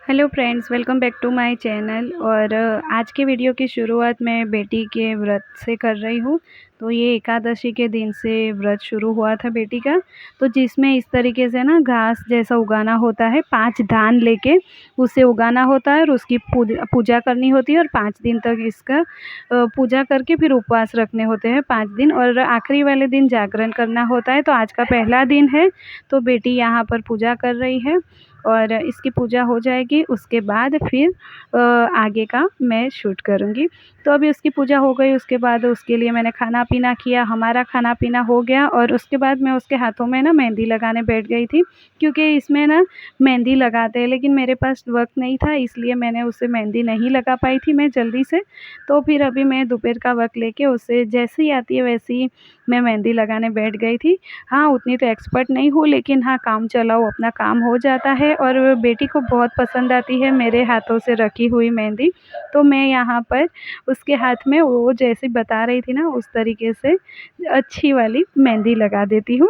Hello friends, welcome back to my channel. और आज के वीडियो की शुरुआत मैं बेटी के व्रत से कर रही हूँ। तो ये एकादशी के दिन से व्रत शुरू हुआ था बेटी का। तो जिसमें इस तरीके से ना घास जैसा उगाना होता है, 5 धान लेके उसे उगाना होता है और उसकी पूजा करनी होती है और 5 दिन तक इसका पूजा करके फिर उपवास रखने होते हैं 5 दिन, और आखिरी वाले दिन जागरण करना होता है। तो आज का पहला दिन है, तो बेटी यहाँ पर पूजा कर रही है और इसकी पूजा हो जाएगी, उसके बाद फिर आगे का मैं शूट करूँगी। तो अभी उसकी पूजा हो गई, उसके बाद उसके लिए मैंने खाना पीना किया, हमारा खाना पीना हो गया और उसके बाद मैं उसके हाथों में ना मेहंदी लगाने बैठ गई थी, क्योंकि इसमें ना मेहंदी लगाते हैं, लेकिन मेरे पास वक्त नहीं था, इसलिए मैंने उसे मेहंदी नहीं लगा पाई थी मैं जल्दी से। तो फिर अभी मैं दोपहर का वक्त लेके उसे जैसे ही आती है वैसे ही मैं मेहंदी लगाने बैठ गई थी। हाँ, उतनी तो एक्सपर्ट नहीं हूँ, लेकिन हाँ, काम चलाओ अपना काम हो जाता है और बेटी को बहुत पसंद आती है मेरे हाथों से रखी हुई मेहंदी। तो मैं यहाँ पर उसके हाथ में वो जैसे बता रही थी ना, उस तरीके से अच्छी वाली मेहंदी लगा देती हूँ।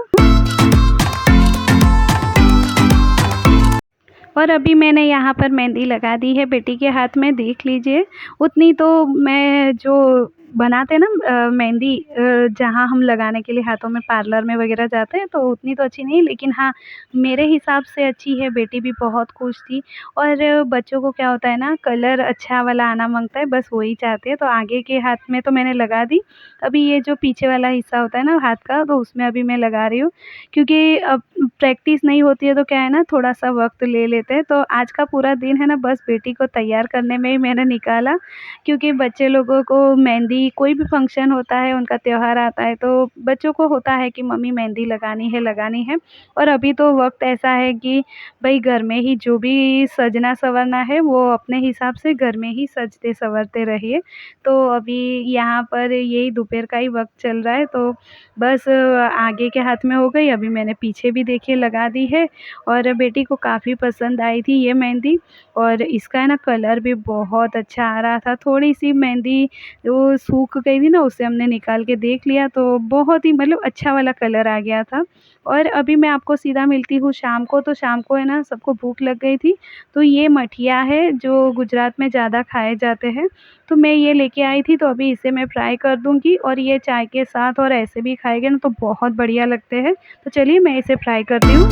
और अभी मैंने यहाँ पर मेहंदी लगा दी है बेटी के हाथ में, देख लीजिए। उतनी तो मैं जो बनाते हैं ना मेहंदी, जहाँ हम लगाने के लिए हाथों में पार्लर में वगैरह जाते हैं, तो उतनी तो अच्छी नहीं, लेकिन हाँ, मेरे हिसाब से अच्छी है। बेटी भी बहुत खुश थी। और बच्चों को क्या होता है ना, कलर अच्छा वाला आना मांगता है, बस वही चाहते हैं। तो आगे के हाथ में तो मैंने लगा दी, अभी ये जो पीछे वाला हिस्सा होता है ना हाथ का, तो उसमें अभी मैं लगा रही हूँ, क्योंकि अब प्रैक्टिस नहीं होती है तो क्या है ना, थोड़ा-सा वक़्त ले लेते हैं। तो आज का पूरा दिन है ना बस बेटी को तैयार करने में ही मैंने निकाला, क्योंकि बच्चे लोगों को मेहंदी, कोई भी फंक्शन होता है, उनका त्योहार आता है, तो बच्चों को होता है कि मम्मी मेहंदी लगानी है, लगानी है। और अभी तो वक़्त ऐसा है कि भई घर में ही जो भी सजना-संवरना है वो अपने हिसाब से घर में ही सजते-संवरते रहिए। तो अभी यहाँ पर यही दोपहर का ही वक़्त चल रहा है, तो बस आगे के हाथ में हो गई, अभी मैंने पीछे भी देखिए लगा दी है। और बेटी को काफ़ी पसंद आई थी ये मेहंदी, और इसका है ना कलर भी बहुत अच्छा आ रहा था। थोड़ी-सी मेहंदी वो सूख गई थी ना, उसे हमने निकाल के देख लिया, तो बहुत ही मतलब अच्छा वाला कलर आ गया था। और अभी मैं आपको सीधा मिलती हूँ शाम को। तो शाम को है ना सबको भूख लग गई थी, तो ये मठिया है जो गुजरात में ज़्यादा खाए जाते हैं, तो मैं ये लेके आई थी। तो अभी इसे मैं फ्राई कर दूँगी और ये चाय के साथ और ऐसे भी खाएँगे ना तो बहुत बढ़िया लगते हैं। तो चलिए मैं इसे फ्राई करती हूँ।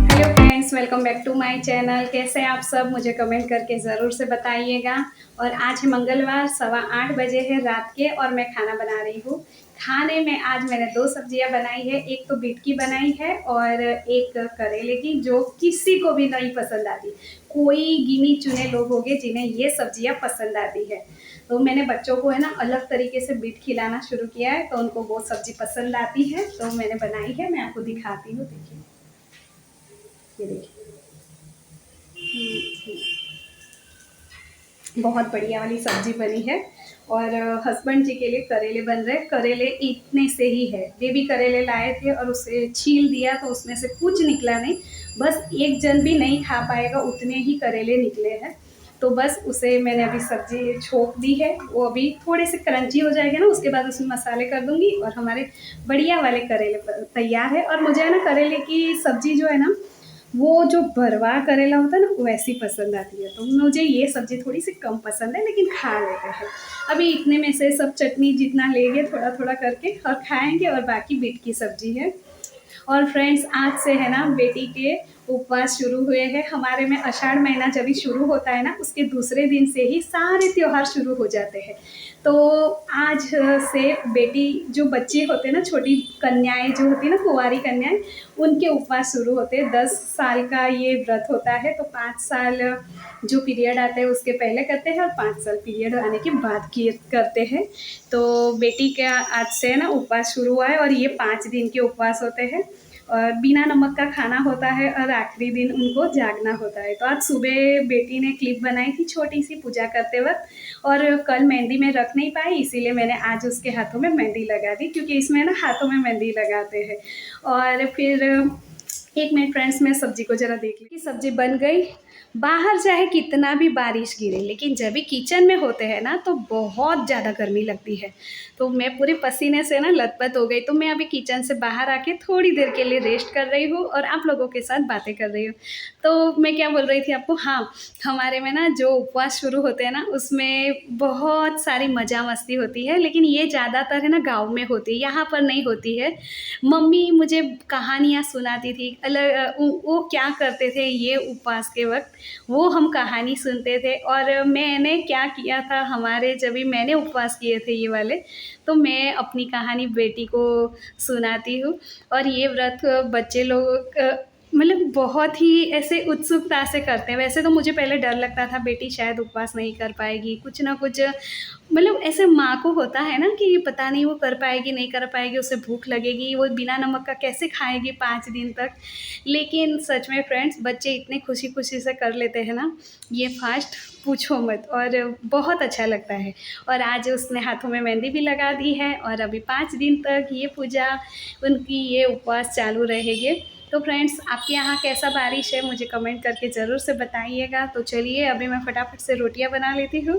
Hello friends, welcome back to my channel. कैसे हैं आप सब, मुझे कमेंट करके ज़रूर से बताइएगा। और आज है मंगलवार, 8:15 बजे है रात के, और मैं खाना बना रही हूँ। खाने में आज मैंने 2 सब्जियां बनाई है, एक तो बीट की बनाई है और एक करेले की, जो किसी को भी नहीं पसंद आती। कोई गिने चुने लोग होंगे जिन्हें ये सब्जियां पसंद आती है। तो मैंने बच्चों को है ना अलग तरीके से बीट खिलाना शुरू किया है, तो उनको वो सब्जी पसंद आती है, तो मैंने बनाई है। मैं आपको दिखाती हूँ, देखिए, ये देखिए। बहुत बढ़िया वाली सब्जी बनी है। और हस्बैंड जी के लिए करेले बन रहे हैं। करेले इतने से ही है, बेबी करेले लाए थे और उसे छील दिया, तो उसमें से कुछ निकला नहीं, बस एक जन भी नहीं खा पाएगा उतने ही करेले निकले हैं। तो बस उसे मैंने अभी सब्जी छोंक दी है, वो अभी थोड़े से क्रंची हो जाएगा ना, उसके बाद उसमें मसाले कर दूंगी और हमारे बढ़िया वाले करेले तैयार है। और मुझे है ना करेले की सब्जी जो है ना, वो जो भरवा करेला होता है ना, वैसी पसंद आती है। तो मुझे ये सब्ज़ी थोड़ी-सी कम पसंद है, लेकिन खा लेते हैं। अभी इतने में से सब चटनी जितना लेंगे थोड़ा-थोड़ा करके और खाएँगे, और बाकी बीट की सब्ज़ी है। और फ्रेंड्स, आज से है ना बेटी के उपवास शुरू हुए हैं। हमारे में आषाढ़ महीना जब भी शुरू होता है ना, उसके दूसरे दिन से ही सारे त्योहार शुरू हो जाते हैं। तो आज से बेटी, जो बच्चे होते हैं ना, छोटी कन्याएं जो होती है ना, कुंवारी कन्याएं, उनके उपवास शुरू होते हैं। 10 साल का ये व्रत होता है, तो 5 साल जो पीरियड आता है उसके पहले करते हैं और 5 साल पीरियड आने के बाद करते हैं। तो बेटी का आज से ना उपवास शुरू हुआ है, और ये 5 दिन के उपवास होते हैं और बिना नमक का खाना होता है, और आखिरी दिन उनको जागना होता है। तो आज सुबह बेटी ने क्लिप बनाई थी छोटी सी पूजा करते वक्त, और कल मेहंदी में रख नहीं पाई, इसीलिए मैंने आज उसके हाथों में मेहंदी लगा दी, क्योंकि इसमें ना हाथों में मेहंदी लगाते हैं। और फिर 1 मिनट फ्रेंड्स, मैं सब्जी को ज़रा देख ली कि सब्जी बन गई। बाहर चाहे कितना भी बारिश गिरे लेकिन जब भी किचन में होते हैं ना तो बहुत ज़्यादा गर्मी लगती है। तो मैं पूरे पसीने से ना लथपथ हो गई, तो मैं अभी किचन से बाहर आके थोड़ी देर के लिए रेस्ट कर रही हूँ और आप लोगों के साथ बातें कर रही हूँ। तो मैं क्या बोल रही थी आपको, हाँ, हमारे में ना जो उपवास शुरू होते हैं ना उसमें बहुत सारी मज़ा मस्ती होती है, लेकिन ये ज़्यादातर है ना गाँव में होती है, यहाँ पर नहीं होती है। मम्मी मुझे कहानियाँ सुनाती थी, वो क्या करते थे ये उपवास के वक़्त, वो हम कहानी सुनते थे। और मैंने क्या किया था, हमारे जब भी मैंने उपवास किए थे ये वाले, तो मैं अपनी कहानी बेटी को सुनाती हूँ। और ये व्रत बच्चे लोग मतलब बहुत ही ऐसे उत्सुकता से करते हैं। वैसे तो मुझे पहले डर लगता था बेटी शायद उपवास नहीं कर पाएगी, कुछ ना कुछ मतलब ऐसे माँ को होता है ना कि पता नहीं वो कर पाएगी नहीं कर पाएगी, उसे भूख लगेगी, वो बिना नमक का कैसे खाएगी 5 दिन तक। लेकिन सच में फ्रेंड्स, बच्चे इतने खुशी खुशी से कर लेते हैं ना ये फास्ट, पूछो मत। और बहुत अच्छा लगता है। और आज उसने हाथों में मेहंदी भी लगा दी है और अभी 5 दिन तक ये पूजा, उनकी ये उपवास चालू रहेंगे। तो फ्रेंड्स, आपके यहाँ कैसा बारिश है मुझे कमेंट करके ज़रूर से बताइएगा। तो चलिए अभी मैं फटाफट से रोटियां बना लेती हूँ।